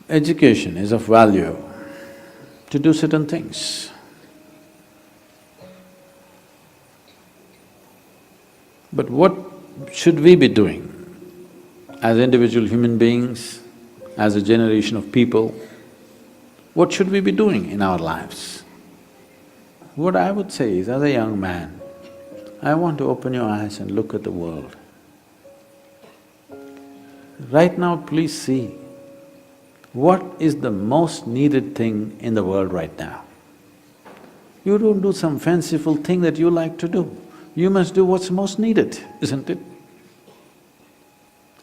education is of value to do certain things. But what should we be doing as individual human beings, as a generation of people? What should we be doing in our lives? What I would say is, as a young man, I want to open your eyes and look at the world. Right now, please see, what is the most needed thing in the world right now? You don't do some fanciful thing that you like to do. You must do what's most needed, isn't it?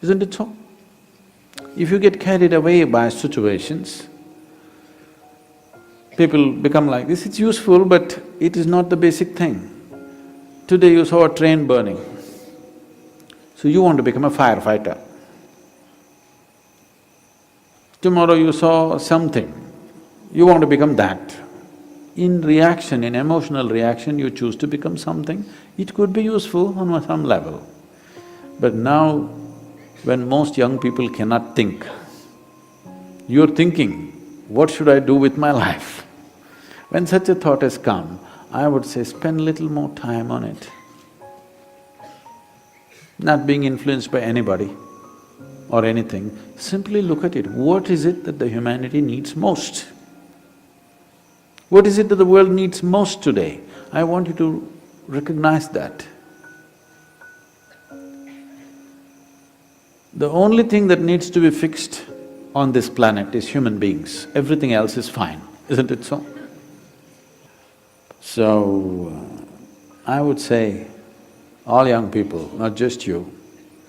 Isn't it so? If you get carried away by situations, people become like this, it's useful but it is not the basic thing. Today you saw a train burning, so you want to become a firefighter. Tomorrow you saw something, you want to become that. In reaction, in emotional reaction, you choose to become something. It could be useful on some level. But now, when most young people cannot think, you're thinking, what should I do with my life? When such a thought has come, I would say spend little more time on it. Not being influenced by anybody or anything, simply look at it. What is it that the humanity needs most? What is it that the world needs most today? I want you to recognize that. The only thing that needs to be fixed on this planet is human beings. Everything else is fine, isn't it so? So, I would say, all young people, not just you,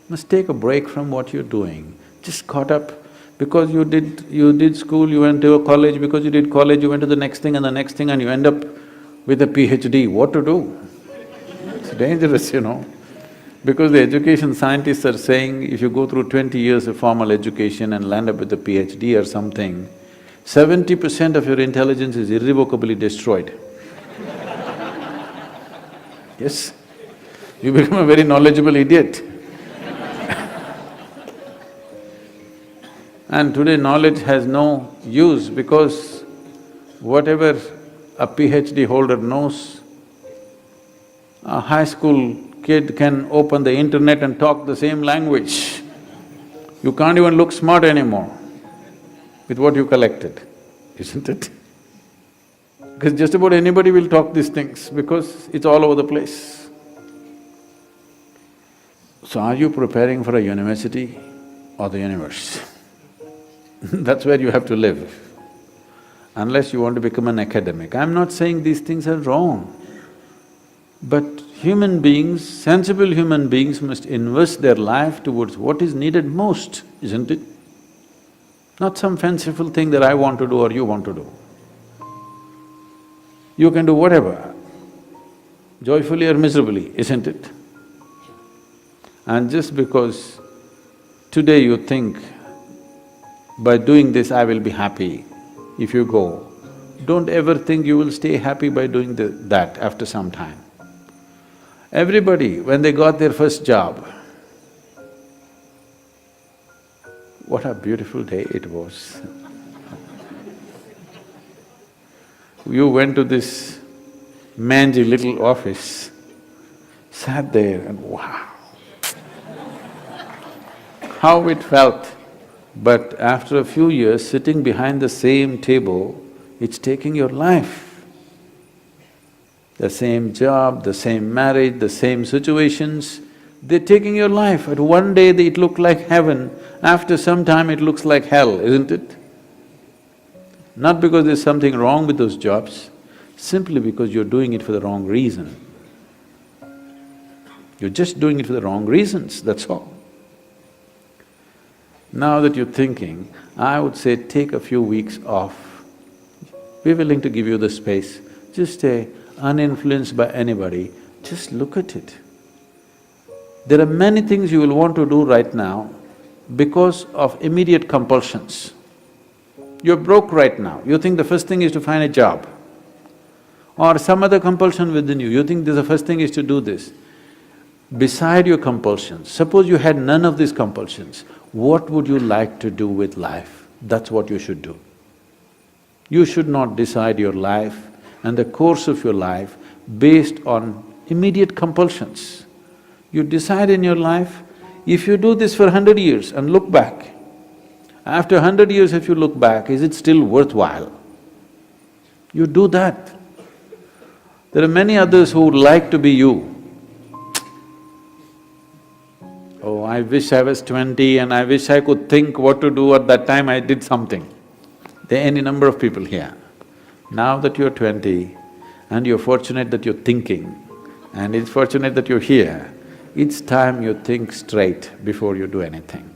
must take a break from what you're doing. Just caught up because you did school, you went to a college, because you did college, you went to the next thing and the next thing and you end up with a PhD. What to do? It's dangerous, you know. Because the education scientists are saying if you go through 20 years of formal education and land up with a PhD or something, 70% of your intelligence is irrevocably destroyed. Yes, you become a very knowledgeable idiot. And today knowledge has no use because whatever a PhD holder knows, a high school kid can open the internet and talk the same language. You can't even look smart anymore with what you collected, isn't it? Because just about anybody will talk these things because it's all over the place. So are you preparing for a university or the universe? That's where you have to live, unless you want to become an academic. I'm not saying these things are wrong, but human beings, sensible human beings must invest their life towards what is needed most, isn't it? Not some fanciful thing that I want to do or you want to do. You can do whatever, joyfully or miserably, isn't it? And just because today you think, by doing this I will be happy, if you go, don't ever think you will stay happy by doing that after some time. Everybody, when they got their first job, what a beautiful day it was. You went to this mangy little office, sat there and wow, how it felt. But after a few years, sitting behind the same table, it's taking your life. The same job, the same marriage, the same situations, they're taking your life. At one day it looked like heaven, after some time it looks like hell, isn't it? Not because there's something wrong with those jobs, simply because you're doing it for the wrong reason. You're just doing it for the wrong reasons, that's all. Now that you're thinking, I would say take a few weeks off. We're willing to give you the space. Just stay uninfluenced by anybody, just look at it. There are many things you will want to do right now because of immediate compulsions. You're broke right now, you think the first thing is to find a job. Or some other compulsion within you, you think the first thing is to do this. Beside your compulsions, suppose you had none of these compulsions, what would you like to do with life? that's what you should do. You should not decide your life and the course of your life based on immediate compulsions. You decide in your life, if you do this for 100 years and look back, after 100 years if you look back, is it still worthwhile? You do that. There are many others who would like to be you. Oh, I wish I was 20 and I wish I could think what to do at that time I did something. There are any number of people here. Now that you're 20 and you're fortunate that you're thinking and it's fortunate that you're here, it's time you think straight before you do anything.